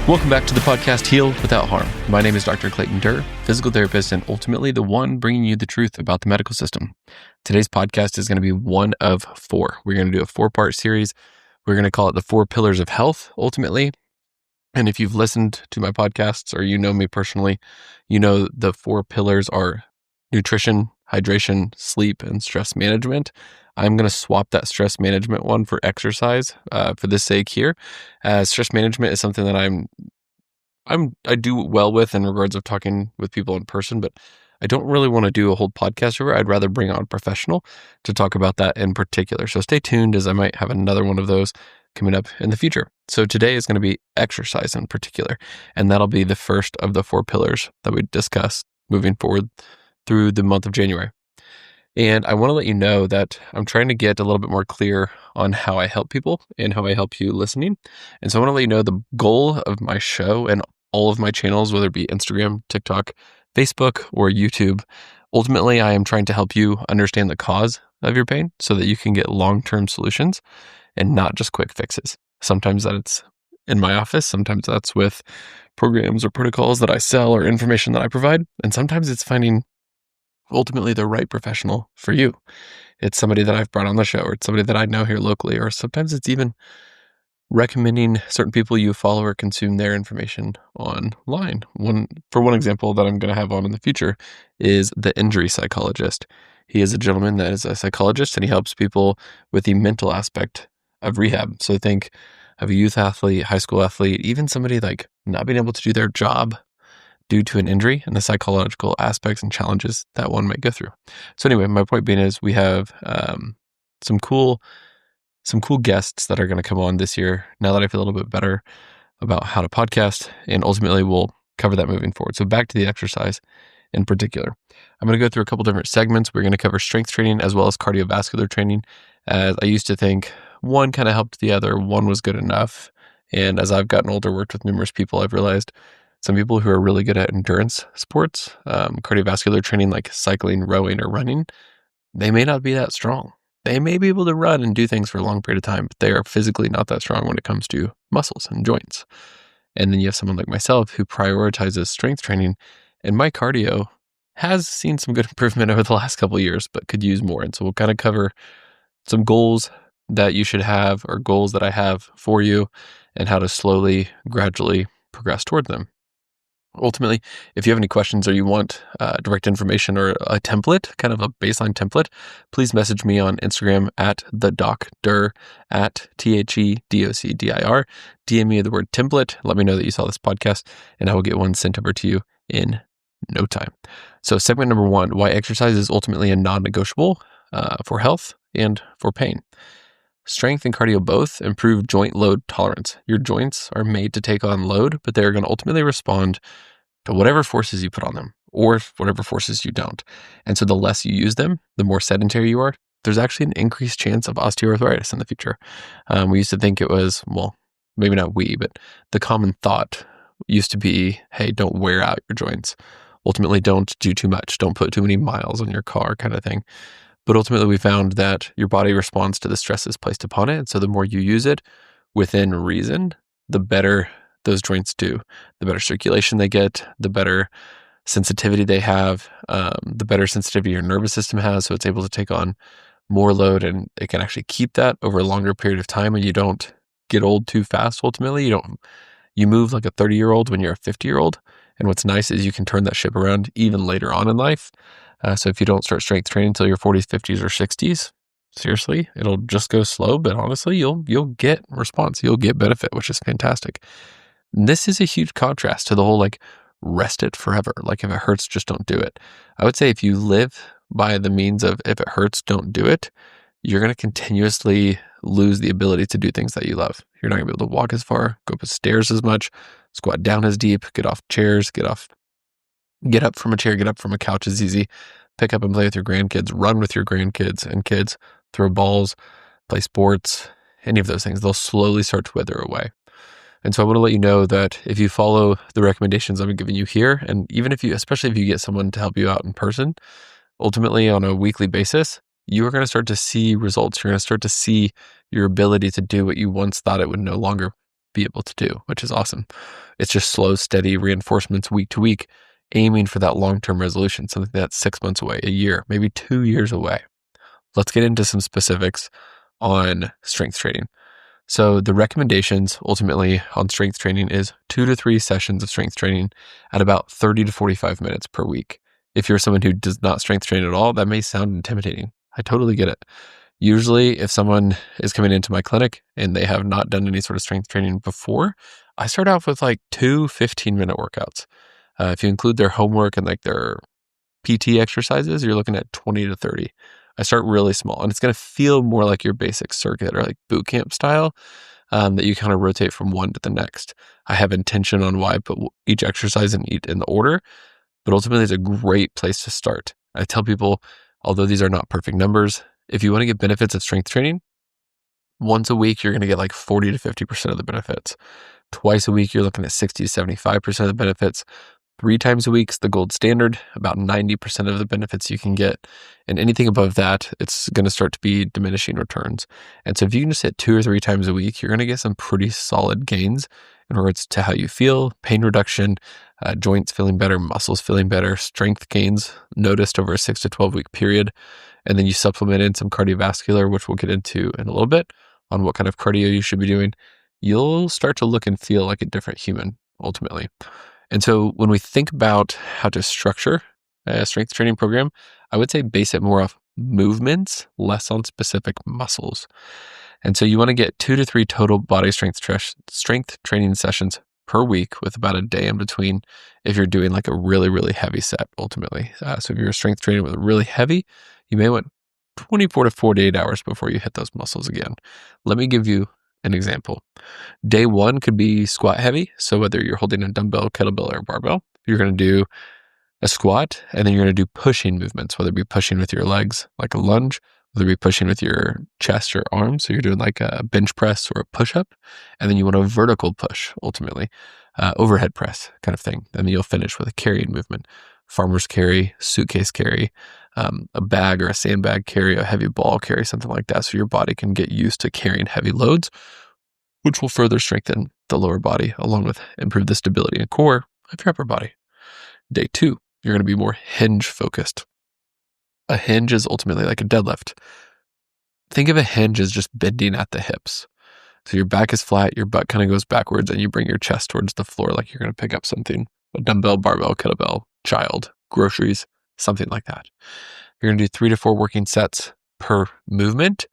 Welcome back to the podcast Heal Without Harm. My name is Dr. Clayton Dir, physical therapist, and ultimately the one bringing you the truth about the medical system. Today's podcast is going to be one of four. We're going to do a 4-part series. We're going to call it the 4 pillars of health, ultimately. And if you've listened to my podcasts or you know me personally, you know the 4 pillars are nutrition, hydration, sleep, and stress management. I'm going to swap that stress management one for exercise for this sake here. Stress management is something that I do well with in regards of talking with people in person, but I don't really want to do a whole podcast over it. I'd rather bring on a professional to talk about that in particular. So stay tuned, as I might have another one of those coming up in the future. So today is going to be exercise in particular, and that'll be the first of the 4 pillars that we discuss moving forward through the month of January. And I want to let you know that I'm trying to get a little bit more clear on how I help people and how I help you listening. And so I want to let you know the goal of my show and all of my channels, whether it be Instagram, TikTok, Facebook, or YouTube. Ultimately, I am trying to help you understand the cause of your pain so that you can get long-term solutions and not just quick fixes. Sometimes that's in my office. Sometimes that's with programs or protocols that I sell or information that I provide. And sometimes it's finding ultimately the right professional for you. It's somebody that I've brought on the show, or it's somebody that I know here locally, or sometimes it's even recommending certain people you follow or consume their information online. One example that I'm going to have on in the future is the injury psychologist. He is a gentleman that is a psychologist, and he helps people with the mental aspect of rehab. So think of a youth athlete, high school athlete, even somebody like not being able to do their job due to an injury and the psychological aspects and challenges that one might go through. So anyway, my point being is we have some cool guests that are going to come on this year now that I feel a little bit better about how to podcast, and ultimately we'll cover that moving forward. So back to the exercise in particular. I'm going to go through a couple different segments. We're going to cover strength training as well as cardiovascular training. As I used to think one kind of helped the other, one was good enough. And as I've gotten older, worked with numerous people, I've realized some people who are really good at endurance sports, cardiovascular training like cycling, rowing, or running, they may not be that strong. They may be able to run and do things for a long period of time, but they are physically not that strong when it comes to muscles and joints. And then you have someone like myself who prioritizes strength training, and my cardio has seen some good improvement over the last couple of years, but could use more. And so we'll kind of cover some goals that you should have, or goals that I have for you, and how to slowly, gradually progress toward them. Ultimately, if you have any questions or you want direct information or a template, kind of a baseline template, please message me on Instagram at the Doc Dir at THEDOCDIR. DM me the word template. Let me know that you saw this podcast, and I will get one sent over to you in no time. So segment number 1, why exercise is ultimately a non-negotiable for health and for pain. Strength and cardio both improve joint load tolerance. Your joints are made to take on load, but they're going to ultimately respond to whatever forces you put on them or whatever forces you don't. And so the less you use them, the more sedentary you are, there's actually an increased chance of osteoarthritis in the future. We used to think it was, well, maybe not we, but the common thought used to be, hey, don't wear out your joints. Ultimately, don't do too much. Don't put too many miles on your car kind of thing. But ultimately, we found that your body responds to the stresses placed upon it. And so the more you use it within reason, the better those joints do. The better circulation they get, the better sensitivity they have, the better sensitivity your nervous system has. So it's able to take on more load, and it can actually keep that over a longer period of time, and you don't get old too fast. Ultimately, you move like a 30-year-old when you're a 50-year-old. And what's nice is you can turn that ship around even later on in life. So if you don't start strength training until your 40s, 50s, or 60s, seriously, it'll just go slow. But honestly, you'll get response. You'll get benefit, which is fantastic. This is a huge contrast to the whole like rest it forever. Like if it hurts, just don't do it. I would say if you live by the means of if it hurts, don't do it, you're going to continuously lose the ability to do things that you love. You're not going to be able to walk as far, go up the stairs as much, squat down as deep, get off chairs, get up from a chair, get up from a couch is easy, pick up and play with your grandkids, run with your grandkids and kids, throw balls, play sports, any of those things. They'll slowly start to wither away. And so I want to let you know that if you follow the recommendations I'm giving you here, and even especially if you get someone to help you out in person, ultimately on a weekly basis, you are going to start to see results. You're going to start to see your ability to do what you once thought it would no longer be able to do, which is awesome. It's just slow, steady reinforcements week to week, aiming for that long-term resolution, something that's 6 months away, a year, maybe 2 years away. Let's get into some specifics on strength training. So the recommendations ultimately on strength training is 2 to 3 sessions of strength training at about 30 to 45 minutes per week. If you're someone who does not strength train at all, that may sound intimidating. I totally get it. Usually if someone is coming into my clinic and they have not done any sort of strength training before, I start off with like 2 15-minute workouts. If you include their homework and like their PT exercises, you're looking at 20 to 30. I start really small, and it's going to feel more like your basic circuit or like boot camp style that you kind of rotate from one to the next. I have intention on why I put each exercise in the order, but ultimately it's a great place to start. I tell people, although these are not perfect numbers, if you want to get benefits of strength training, once a week, you're going to get like 40 to 50% of the benefits. Twice a week, you're looking at 60 to 75% of the benefits. 3 times a week is the gold standard, about 90% of the benefits you can get. And anything above that, it's going to start to be diminishing returns. And so if you can just hit 2 or 3 times a week, you're going to get some pretty solid gains in regards to how you feel, pain reduction, joints feeling better, muscles feeling better, strength gains noticed over a 6 to 12 week period. And then you supplement in some cardiovascular, which we'll get into in a little bit on what kind of cardio you should be doing. You'll start to look and feel like a different human ultimately. And so when we think about how to structure a strength training program, I would say base it more off movements, less on specific muscles. And so you want to get 2 to 3 total body strength training sessions per week with about a day in between if you're doing like a really, really heavy set ultimately. So if you're a strength trainer with a really heavy, you may want 24 to 48 hours before you hit those muscles again. Let me give you an example. Day 1 could be squat heavy. So whether you're holding a dumbbell, kettlebell, or barbell, you're going to do a squat, and then you're going to do pushing movements, whether it be pushing with your legs, like a lunge, whether it be pushing with your chest or arms. So you're doing like a bench press or a push-up, and then you want a vertical push, ultimately, overhead press kind of thing. And then you'll finish with a carrying movement, farmer's carry, suitcase carry, a bag or a sandbag carry, a heavy ball carry, something like that. So your body can get used to carrying heavy loads, which will further strengthen the lower body along with improve the stability and core of your upper body. Day 2, you're going to be more hinge focused. A hinge is ultimately like a deadlift. Think of a hinge as just bending at the hips. So your back is flat, your butt kind of goes backwards, and you bring your chest towards the floor like you're going to pick up something, a dumbbell, barbell, kettlebell, child, groceries, something like that. You're going to do 3 to 4 working sets per movement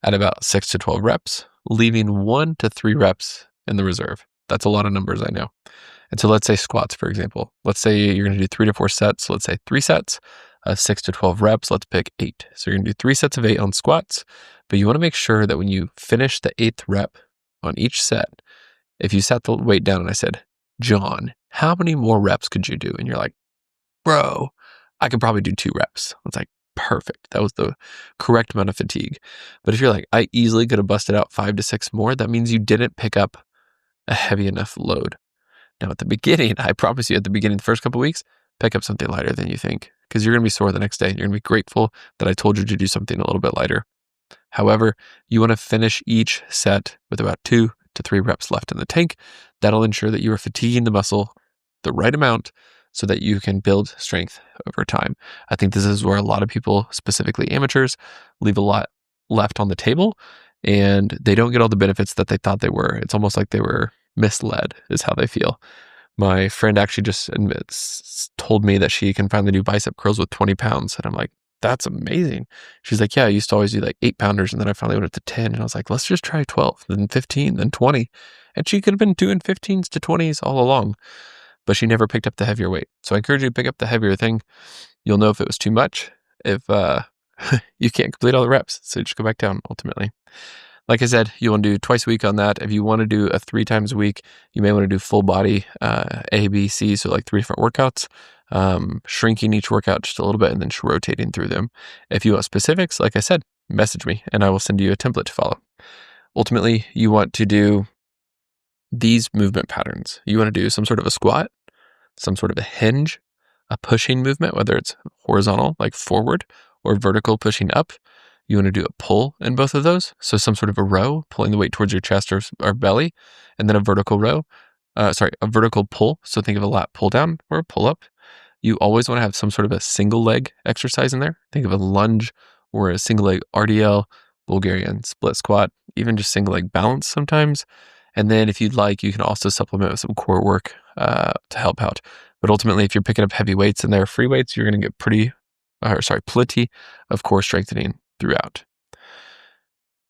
at about 6 to 12 reps, leaving 1 to 3 reps in the reserve. That's a lot of numbers, I know. And so let's say squats, for example. Let's say you're going to do 3 to 4 sets. So let's say 3 sets of 6 to 12 reps. Let's pick 8. So you're going to do 3 sets of 8 on squats, but you want to make sure that when you finish the 8th rep on each set, if you set the weight down and I said, John, how many more reps could you do? And you're like, bro, I could probably do 2 reps. It's like, perfect. That was the correct amount of fatigue. But if you're like, I easily could have busted out 5 to 6 more, that means you didn't pick up a heavy enough load. Now at the beginning, I promise you at the beginning, the first couple of weeks, pick up something lighter than you think, because you're going to be sore the next day. You're going to be grateful that I told you to do something a little bit lighter. However, you want to finish each set with about 2 to 3 reps left in the tank. That'll ensure that you are fatiguing the muscle the right amount so that you can build strength over time. I think this is where a lot of people, specifically amateurs, leave a lot left on the table and they don't get all the benefits that they thought they were. It's almost like they were misled is how they feel. My friend actually just told me that she can finally do bicep curls with 20 pounds. And I'm like, that's amazing. She's like, yeah, I used to always do like 8 pounders. And then I finally went up to 10. And I was like, let's just try 12, then 15, then 20. And she could have been doing 15s to 20s all along, but she never picked up the heavier weight. So I encourage you to pick up the heavier thing. You'll know if it was too much, if you can't complete all the reps. So just go back down ultimately. Like I said, you want to do twice a week on that. If you want to do a 3 times a week, you may want to do full body A, B, C, so like 3 different workouts, shrinking each workout just a little bit and then rotating through them. If you want specifics, like I said, message me and I will send you a template to follow. Ultimately, you want to do these movement patterns. You want to do some sort of a squat, some sort of a hinge, a pushing movement, whether it's horizontal, like forward, or vertical pushing up. You want to do a pull in both of those. So some sort of a row, pulling the weight towards your chest or belly, and then a vertical a vertical pull. So think of a lat pull down or a pull up. You always want to have some sort of a single leg exercise in there. Think of a lunge or a single leg RDL, Bulgarian split squat, even just single leg balance sometimes. And then if you'd like, you can also supplement with some core work to help out. But ultimately, if you're picking up heavy weights and they're free weights, you're going to get plenty of core strengthening throughout.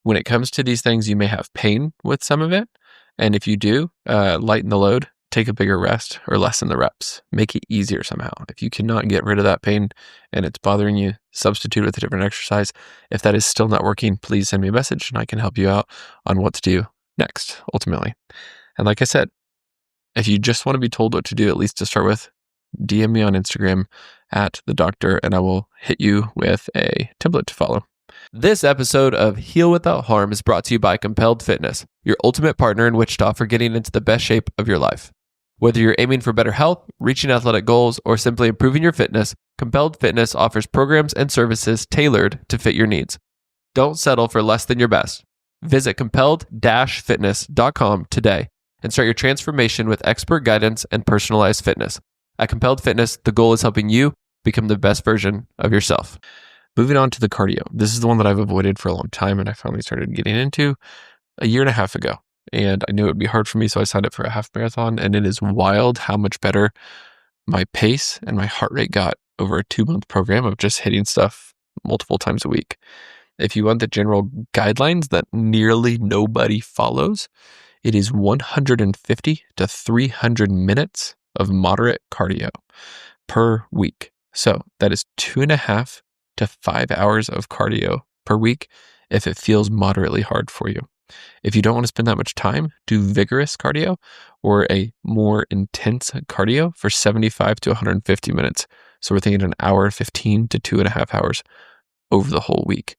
When it comes to these things, you may have pain with some of it. And if you do, lighten the load, take a bigger rest, or lessen the reps. Make it easier somehow. If you cannot get rid of that pain and it's bothering you, substitute with a different exercise. If that is still not working, please send me a message and I can help you out on what to do next, ultimately. And like I said, if you just want to be told what to do, at least to start with, DM me on Instagram at the Doc Dir, and I will hit you with a template to follow. This episode of Heal Without Harm is brought to you by Compelled Fitness, your ultimate partner in Wichita for getting into the best shape of your life. Whether you're aiming for better health, reaching athletic goals, or simply improving your fitness, Compelled Fitness offers programs and services tailored to fit your needs. Don't settle for less than your best. Visit compelled-fitness.com today and start your transformation with expert guidance and personalized fitness. At Compelled Fitness, the goal is helping you become the best version of yourself. Moving on to the cardio. This is the one that I've avoided for a long time and I finally started getting into a year and a half ago. And I knew it would be hard for me, so I signed up for a half marathon, and it is wild how much better my pace and my heart rate got over a 2-month program of just hitting stuff multiple times a week. If you want the general guidelines that nearly nobody follows, it is 150 to 300 minutes of moderate cardio per week. So that is 2.5 to 5 hours of cardio per week if it feels moderately hard for you. If you don't want to spend that much time, do vigorous cardio or a more intense cardio for 75 to 150 minutes. So we're thinking an hour, 15 to 2.5 hours over the whole week.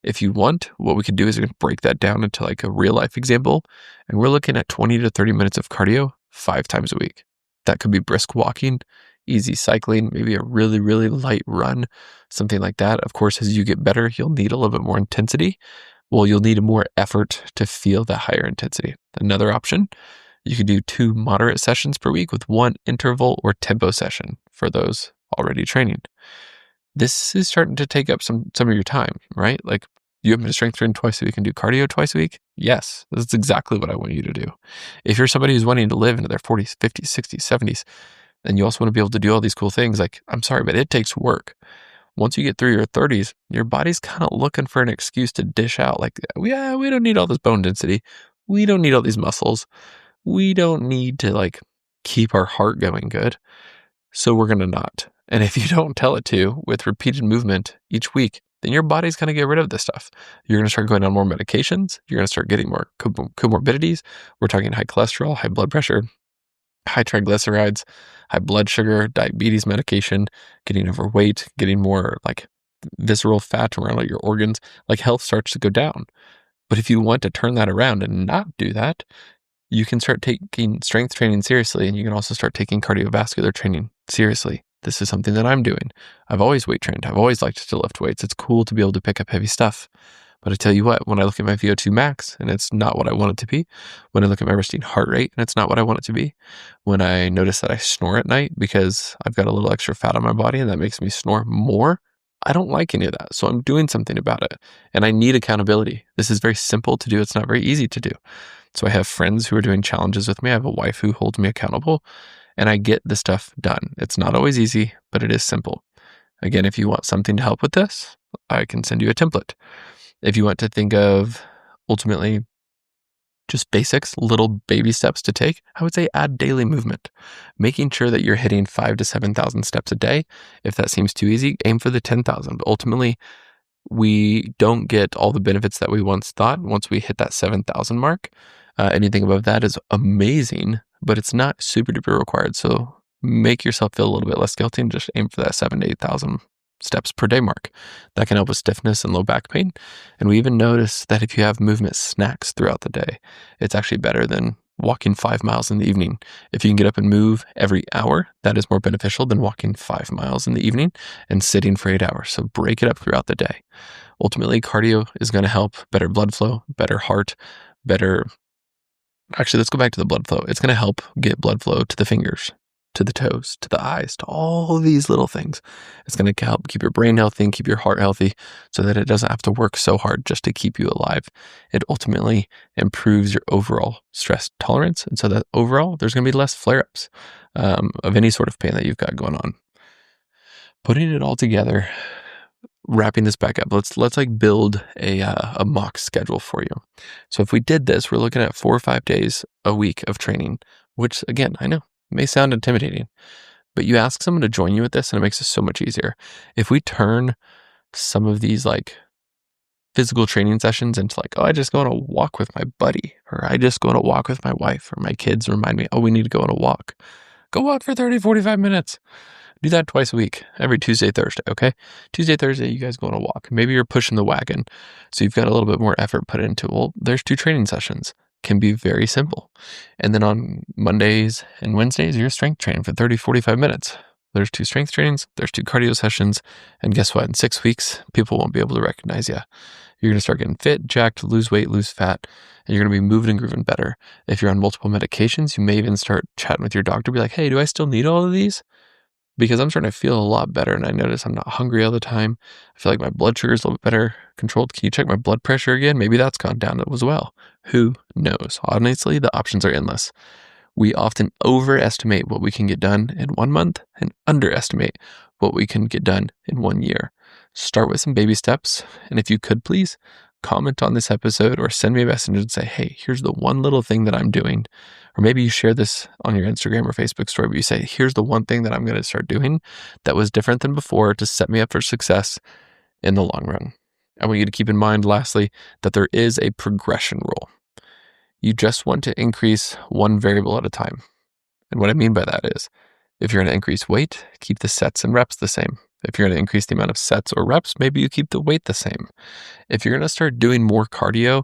If you want, what we could do is we can break that down into like a real life example. And we're looking at 20 to 30 minutes of cardio 5 times a week. That could be brisk walking, easy cycling, maybe a really, really light run, something like that. Of course, as you get better, you'll need a little bit more intensity. Well, you'll need more effort to feel the higher intensity. Another option, you could do 2 moderate sessions per week with 1 interval or tempo session for those already training. This is starting to take up some of your time, right? Like, you want me to strength train twice a week and do cardio twice a week? Yes, that's exactly what I want you to do. If you're somebody who's wanting to live into their 40s, 50s, 60s, 70s, and you also want to be able to do all these cool things, like, I'm sorry, but it takes work. Once you get through your 30s, your body's kind of looking for an excuse to dish out. Like, yeah, we don't need all this bone density. We don't need all these muscles. We don't need to like keep our heart going good. So we're going to not. And if you don't tell it to with repeated movement each week, then your body's going to get rid of this stuff. You're going to start going on more medications. You're going to start getting more comorbidities. We're talking high cholesterol, high blood pressure, high triglycerides, high blood sugar, diabetes medication, getting overweight, getting more like visceral fat around all your organs. Like, health starts to go down. But if you want to turn that around and not do that, you can start taking strength training seriously, and you can also start taking cardiovascular training seriously. This is something that I'm doing. I've always weight trained. I've always liked to lift weights. It's cool to be able to pick up heavy stuff. But I tell you what, when I look at my VO2 max and it's not what I want it to be, when I look at my resting heart rate and it's not what I want it to be, when I notice that I snore at night because I've got a little extra fat on my body and that makes me snore more, I don't like any of that. So I'm doing something about it. And I need accountability. This is very simple to do. It's not very easy to do. So I have friends who are doing challenges with me. I have a wife who holds me accountable, and I get the stuff done. It's not always easy, but it is simple. Again, if you want something to help with this, I can send you a template. If you want to think of ultimately just basics, little baby steps to take, I would say add daily movement. Making sure that you're hitting 5,000 to 7,000 steps a day. If that seems too easy, aim for the 10,000. But ultimately, we don't get all the benefits that we once thought once we hit that 7,000 mark. Anything above that is amazing, but it's not super duper required. So make yourself feel a little bit less guilty and just aim for that 7,000 to 8,000 steps per day mark. That can help with stiffness and low back pain. And we even notice that if you have movement snacks throughout the day, it's actually better than walking 5 miles in the evening. If you can get up and move every hour, that is more beneficial than walking 5 miles in the evening and sitting for 8 hours. So break it up throughout the day. Ultimately, cardio is going to help better blood flow, better heart, better. Actually, let's go back to the blood flow. It's going to help get blood flow to the fingers, to the toes, to the eyes, to all these little things. It's going to help keep your brain healthy and keep your heart healthy so that it doesn't have to work so hard just to keep you alive. It ultimately improves your overall stress tolerance. And so that overall, there's going to be less flare-ups of any sort of pain that you've got going on. Putting it all together, wrapping this back up, let's like build a mock schedule for you. So if we did this, we're looking at 4 or 5 days a week of training, which again, I know may sound intimidating, but you ask someone to join you with this and it makes it so much easier. If we turn some of these like physical training sessions into like, oh, I just go on a walk with my buddy, or I just go on a walk with my wife, or my kids remind me, oh, we need to go on a walk. Go walk for 30, 45 minutes. Do that twice a week, every Tuesday, Thursday, okay? Tuesday, Thursday, you guys go on a walk. Maybe you're pushing the wagon, so you've got a little bit more effort put into, well, there's 2 training sessions. Can be very simple. And then on Mondays and Wednesdays, you're strength training for 30, 45 minutes. There's 2 strength trainings, there's 2 cardio sessions, and guess what? In 6 weeks, people won't be able to recognize you. You're going to start getting fit, jacked, lose weight, lose fat, and you're going to be moving and grooving better. If you're on multiple medications, you may even start chatting with your doctor, be like, hey, do I still need all of these? Because I'm starting to feel a lot better and I notice I'm not hungry all the time. I feel like my blood sugar is a little bit better controlled. Can you check my blood pressure again? Maybe that's gone down as well. Who knows? Honestly, the options are endless. We often overestimate what we can get done in 1 month and underestimate what we can get done in 1 year. Start with some baby steps. And if you could please comment on this episode or send me a message and say, hey, here's the one little thing that I'm doing. Or maybe you share this on your Instagram or Facebook story, but you say, here's the one thing that I'm going to start doing that was different than before to set me up for success in the long run. I want you to keep in mind, lastly, that there is a progression rule. You just want to increase one variable at a time. And what I mean by that is, if you're going to increase weight, keep the sets and reps the same. If you're going to increase the amount of sets or reps, maybe you keep the weight the same. If you're going to start doing more cardio,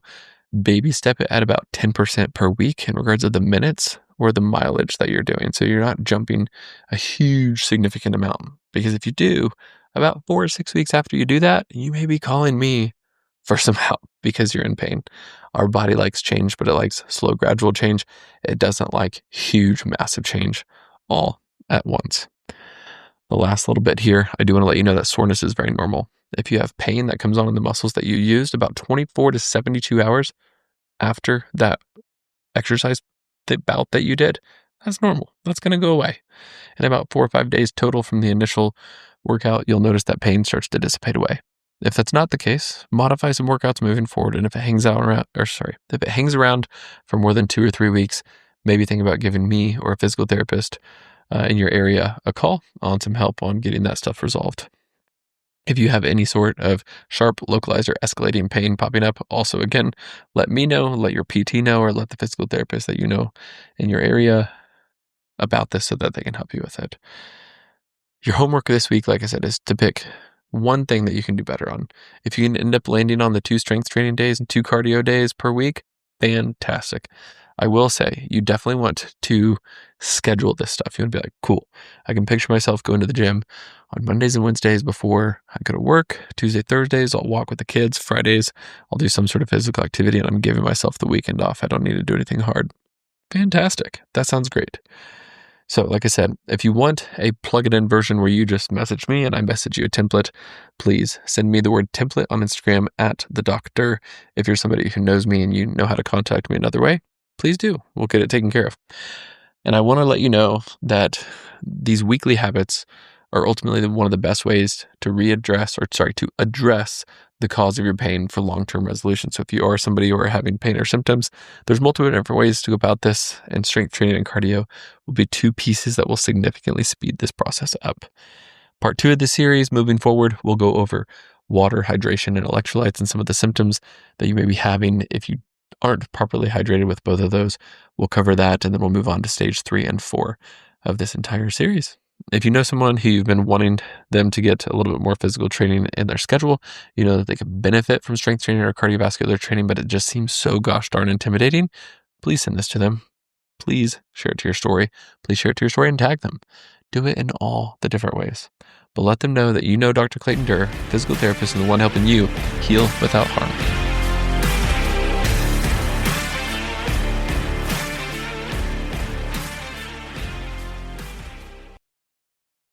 baby step it at about 10% per week in regards to the minutes or the mileage that you're doing. So you're not jumping a huge significant amount. Because if you do, about 4 or 6 weeks after you do that, you may be calling me for some help because you're in pain. Our body likes change, but it likes slow, gradual change. It doesn't like huge, massive change all at once. The last little bit here, I do want to let you know that soreness is very normal. If you have pain that comes on in the muscles that you used, about 24 to 72 hours after that exercise bout that you did, that's normal. That's going to go away. In about 4 or 5 days total from the initial workout, you'll notice that pain starts to dissipate away. If that's not the case, modify some workouts moving forward. And if it hangs around for more than 2 or 3 weeks, maybe think about giving me or a physical therapist in your area a call on some help on getting that stuff resolved. If you have any sort of sharp, localized, or escalating pain popping up, also, again, let me know, let your PT know, or let the physical therapist that you know in your area about this so that they can help you with it. Your homework this week, like I said, is to pick one thing that you can do better on. If you can end up landing on the 2 strength training days and 2 cardio days per week, fantastic. I will say, you definitely want to schedule this stuff. You want to be like, cool, I can picture myself going to the gym on Mondays and Wednesdays before I go to work. Tuesday, Thursdays, I'll walk with the kids. Fridays, I'll do some sort of physical activity and I'm giving myself the weekend off. I don't need to do anything hard. Fantastic. That sounds great. So like I said, if you want a plug-it-in version where you just message me and I message you a template, please send me the word template on Instagram at the Doc Dir. If you're somebody who knows me and you know how to contact me another way, please do. We'll get it taken care of. And I want to let you know that these weekly habits are ultimately one of the best ways to address the cause of your pain for long-term resolution. So if you are somebody who are having pain or symptoms, there's multiple different ways to go about this, and strength training and cardio will be 2 pieces that will significantly speed this process up. Part 2 of the series, moving forward, we'll go over water, hydration, and electrolytes and some of the symptoms that you may be having if you aren't properly hydrated with both of those. We'll cover that, and then we'll move on to stage 3 and 4 of this entire series. If you know someone who you've been wanting them to get a little bit more physical training in their schedule, you know that they could benefit from strength training or cardiovascular training, but it just seems so gosh darn intimidating, please send this to them. Please share it to your story. Please share it to your story and tag them. Do it in all the different ways. but let them know that you know Dr. Clayton Dir, physical therapist, and the one helping you heal without harm.